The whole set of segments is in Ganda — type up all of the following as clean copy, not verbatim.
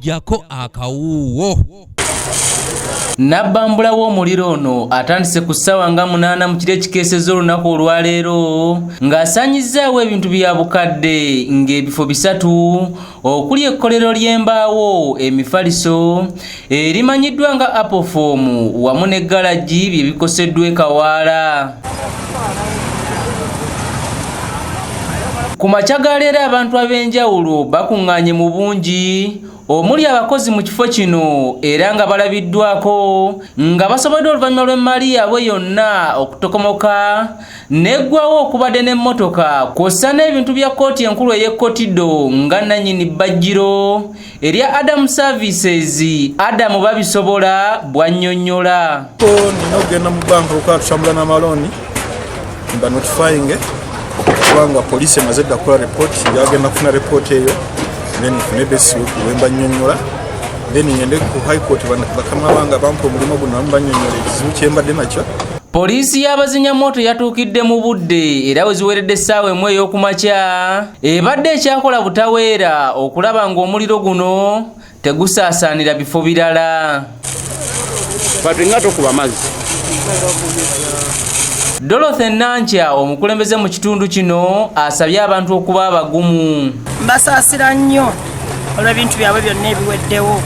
jako akawuwo. Nabbambula w'omuliro ono atandise ku ssaawa nga 8 mu kiro ekikeeseza olunaku olwaleero ng'asaanyizaawo ebintu bya bukadde ng'ebifo 3 okuli ekkolero ly'embaawo emifaliso erimanyiddwa nga Apoform wamu ne galagi bye bikoseddwa e Kawaala. Ku makya ga leero abantu ab'enjawulo bakuŋŋaanye mu bungi omuli abakozi mu kifo kino era nga balabiddwako nga basobodde oluvannyuma lw'emmaali yaabwe yonna okutokomoka neggwawo okubadde n'emmotoka kw'ossa n'ebintu bya kkooti enkulu ey'Ekkotido nga nannyini bbajjiro erya Adam Services Adam Babisobola bw'annyonnyola. Nina okugenda mu banka okutambula n'amalooni mba notifying kubanga poliisi emaze dda kukola ripooti yagenda kufuna ripooti eyo then nfune besi wemba nnyonnyola then ngende ku high court bakama banga bampa omulimu guno banyonnyola ekizibu kyembadde nakyo. Poliisi y'abazinyamoto yatuukidde mu budde era we ziweredde essaawa emu ey'okumakya ebadde ekyakola butaweera okulaba ng'omuliro guno tegusaasaanira bifo birala. Patringa tokuba mazzi. Dorothy Nankya omukulembeze mu kitundu kino asabye abantu okuba abagumu. Basaasira nnyo olw'ebintu byabwe byonna ebiweddewo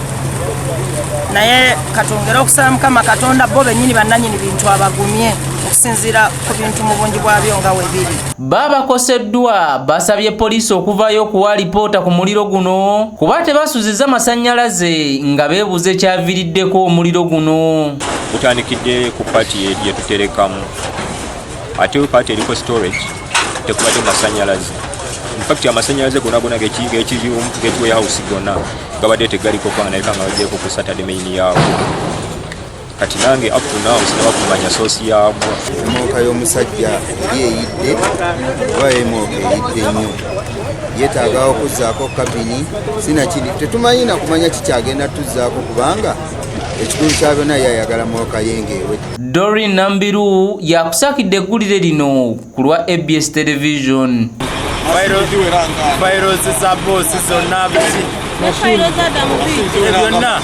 naye katongera okusaba Mukama Katonda bo bennyini bannannyini bintu abagumye okusinziira ku bintu mu bungi bwabyo nga weebiri. Babakoseddwa basabye poliisi okuvaayo okuwa alipoota ku muliro guno kuba tebasuzizza masannyalaze nga beebuuza ekyaviiriddeko omuliro guno. Utandikidde ku paati ye tuterekamu ate paati eriko storage tekubadde masannyalaze. In fact amasanyalaze gonna g'ekiwarehouse gonna gabadde tegaliko kubanga naye kanga bagyeko ku Saturday main yaabo. Kati nange up to now sinaba kumanya source yaabwo. Emooka y'omusajja eri eyidde oba emooka eyidde nnyo yeetaaga okuzzaako kabini sinakiri tetumanyi na kumanya kikyagenda tuzzaako kubanga ekikulu kya byonna yayagala mooka yengeewe. Doreen Nambiru yakusakidde eggulire lino ku lwa ABS Television. Virusi za bosi zonna byonna